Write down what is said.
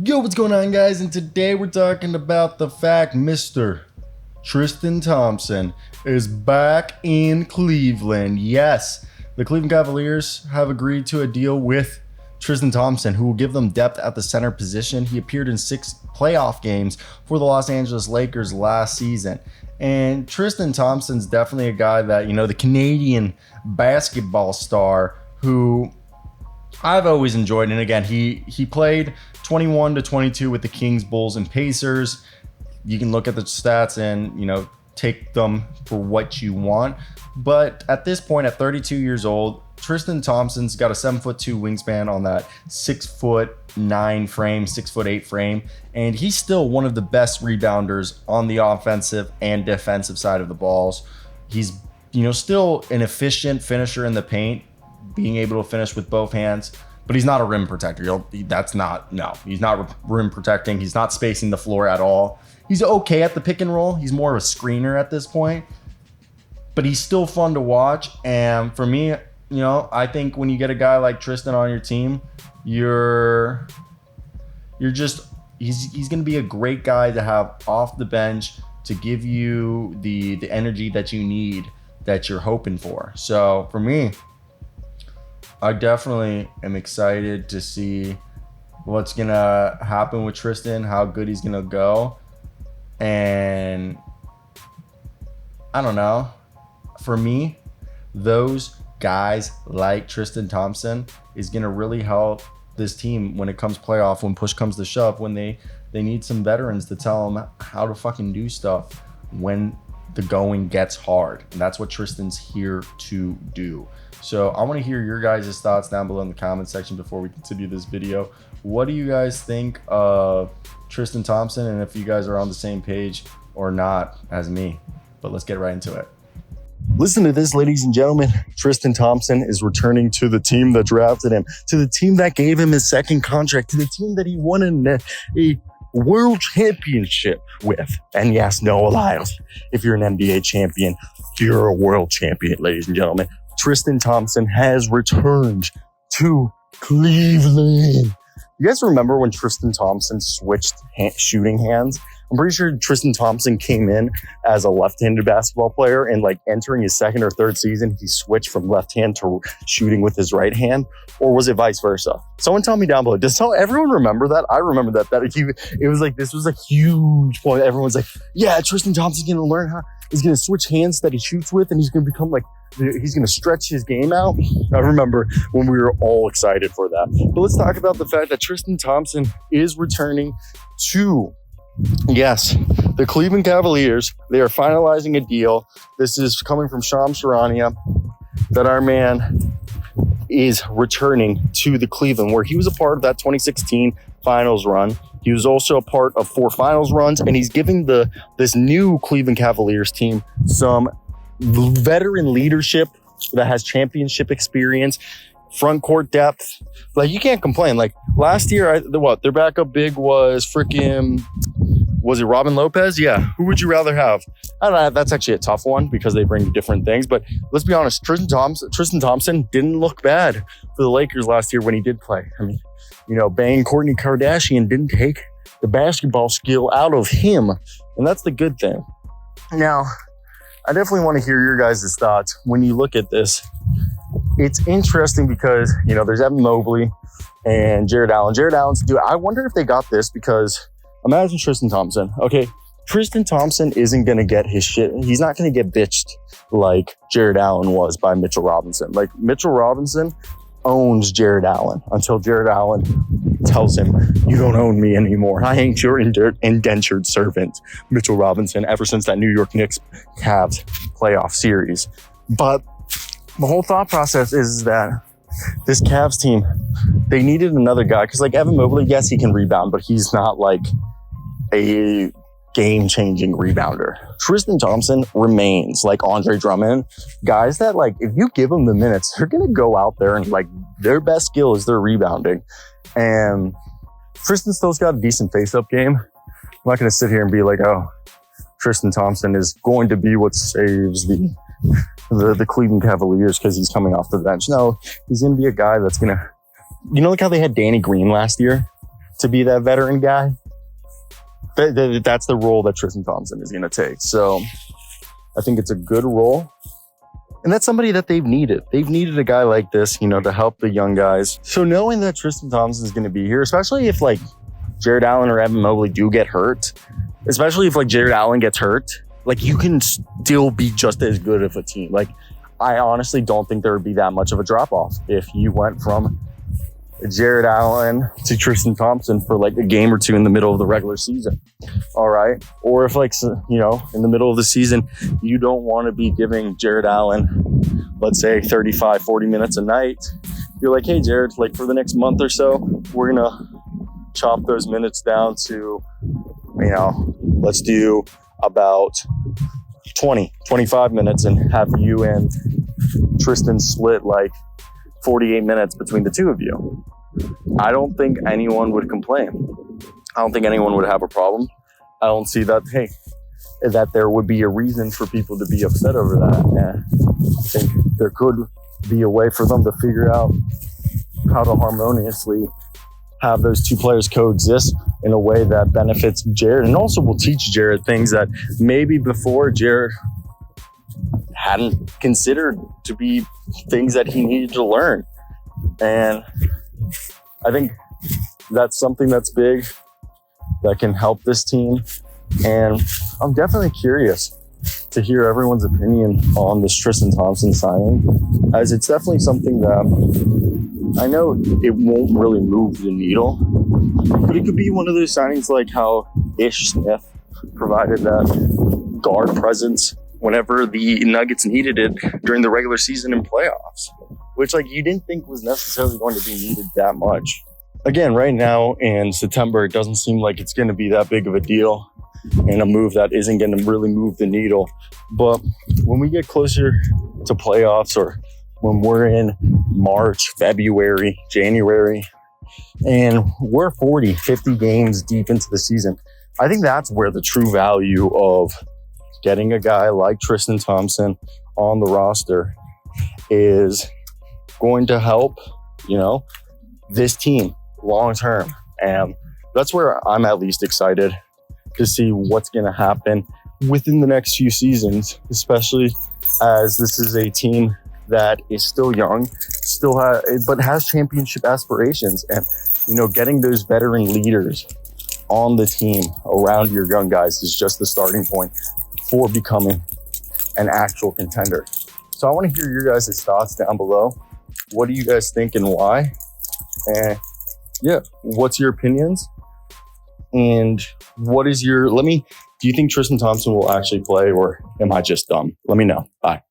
Yo, what's going on, guys? And today we're talking about the fact Mr. Tristan Thompson is back in Cleveland. Yes, the Cleveland Cavaliers have agreed to a deal with Tristan Thompson, who will give them depth at the center position. He appeared in 6 playoff games for the Los Angeles Lakers last season. And Tristan Thompson's definitely a guy that, the Canadian basketball star who I've always enjoyed. And again, he played 21 to 22 with the Kings, Bulls, and Pacers. You can look at the stats and, take them for what you want. But at this point, at 32 years old, Tristan Thompson's got a 7'2" wingspan on that 6'9" frame, 6'8" frame. And he's still one of the best rebounders on the offensive and defensive side of the balls. He's, still an efficient finisher in the paint, being able to finish with both hands. But he's not a rim protector. He's not rim protecting. He's not spacing the floor at all. He's okay at the pick and roll. He's more of a screener at this point. But he's still fun to watch. And for me, I think when you get a guy like Tristan on your team, he's going to be a great guy to have off the bench to give you the energy that you need, that you're hoping for. So for me, I definitely am excited to see what's going to happen with Tristan, how good he's going to go. And I don't know. For me, those guys like Tristan Thompson is going to really help this team when it comes playoff, when push comes to shove, when they need some veterans to tell them how to fucking do stuff when the going gets hard. And that's what Tristan's here to do. So I want to hear your guys' thoughts down below in the comment section before we continue this video. What do you guys think of Tristan Thompson, and if you guys are on the same page or not as me? But let's get right into it. Listen to this, ladies and gentlemen. Tristan Thompson is returning to the team that drafted him, to the team that gave him his second contract, to the team that he won a world championship with. And yes, Noah Lyles, if you're an NBA champion, you're a world champion, ladies and gentlemen. Tristan Thompson has returned to Cleveland. You guys remember when Tristan Thompson switched shooting hands? I'm pretty sure Tristan Thompson came in as a left-handed basketball player, and entering his second or third season, he switched from left hand to shooting with his right hand, or was it vice versa? Someone tell me down below. Does everyone remember that? I remember that. It was like, this was a huge point. Everyone's like, yeah, Tristan Thompson's going to learn how, he's going to switch hands that he shoots with, and he's going to become he's going to stretch his game out. I remember when we were all excited for that. But let's talk about the fact that Tristan Thompson is returning to, yes, the Cleveland Cavaliers. They are finalizing a deal. This is coming from Charaina, that our man is returning to the Cleveland, where he was a part of that 2016 finals run. He was also a part of 4 finals runs, and he's giving this new Cleveland Cavaliers team some veteran leadership that has championship experience, front court depth. You can't complain. Last year, their backup big was was it Robin Lopez? Yeah. Who would you rather have? I don't know. That's actually a tough one because they bring different things. But let's be honest, Tristan Thompson didn't look bad for the Lakers last year when he did play. I mean, banging Kourtney Kardashian didn't take the basketball skill out of him. And that's the good thing. Now, I definitely want to hear your guys' thoughts when you look at this. It's interesting because, there's Evan Mobley and Jared Allen. Jared Allen's dude. I wonder if they got this because imagine Tristan Thompson. Okay, Tristan Thompson isn't going to get his shit. He's not going to get bitched like Jared Allen was by Mitchell Robinson. Mitchell Robinson owns Jared Allen until Jared Allen tells him, you don't own me anymore. I ain't your indentured servant, Mitchell Robinson, ever since that New York Knicks Cavs playoff series. But the whole thought process is that this Cavs team, they needed another guy. Because Evan Mobley, yes, he can rebound, but he's not a game-changing rebounder. Tristan Thompson remains like Andre Drummond, guys that if you give them the minutes, they're gonna go out there and their best skill is their rebounding. And Tristan still's got a decent face-up game. I'm not gonna sit here and be oh, Tristan Thompson is going to be what saves the Cleveland Cavaliers because he's coming off the bench. No, he's gonna be a guy that's gonna, how they had Danny Green last year? to be that veteran guy, that's the role that Tristan Thompson is going to take. So I think it's a good role. And that's somebody that they've needed. They've needed a guy like this, to help the young guys. So knowing that Tristan Thompson is going to be here, especially if like Jared Allen or Evan Mobley do get hurt, especially if like Jared Allen gets hurt, like you can still be just as good of a team. Like I honestly don't think there would be that much of a drop off if you went from Jared Allen to Tristan Thompson for like a game or two in the middle of the regular season. All right. Or if like, in the middle of the season, you don't want to be giving Jared Allen, let's say 35, 40 minutes a night. You're like, hey, Jared, like for the next month or so, we're going to chop those minutes down to, let's do about 20, 25 minutes and have you and Tristan split like 48 minutes between the two of you. I don't think anyone would complain. I don't think anyone would have a problem. I don't see that, that there would be a reason for people to be upset over that. And I think there could be a way for them to figure out how to harmoniously have those two players coexist in a way that benefits Jared and also will teach Jared things that maybe before Jared hadn't considered to be things that he needed to learn. And I think that's something that's big that can help this team. And I'm definitely curious to hear everyone's opinion on this Tristan Thompson signing, as it's definitely something that I know it won't really move the needle, but it could be one of those signings like how Ish Smith provided that guard presence whenever the Nuggets needed it during the regular season and playoffs, which like you didn't think was necessarily going to be needed that much. Again, right now in September, it doesn't seem like it's going to be that big of a deal and a move that isn't going to really move the needle. But when we get closer to playoffs, or when we're in March, February, January, and we're 40, 50 games deep into the season, I think that's where the true value of getting a guy like Tristan Thompson on the roster is going to help, this team long term. And that's where I'm at least excited to see what's going to happen within the next few seasons, especially as this is a team that is still young, but has championship aspirations. And, getting those veteran leaders on the team around your young guys is just the starting point for becoming an actual contender. So I want to hear your guys' thoughts down below. What do you guys think and why? And what's your opinions? And do you think Tristan Thompson will actually play, or am I just dumb? Let me know. Bye.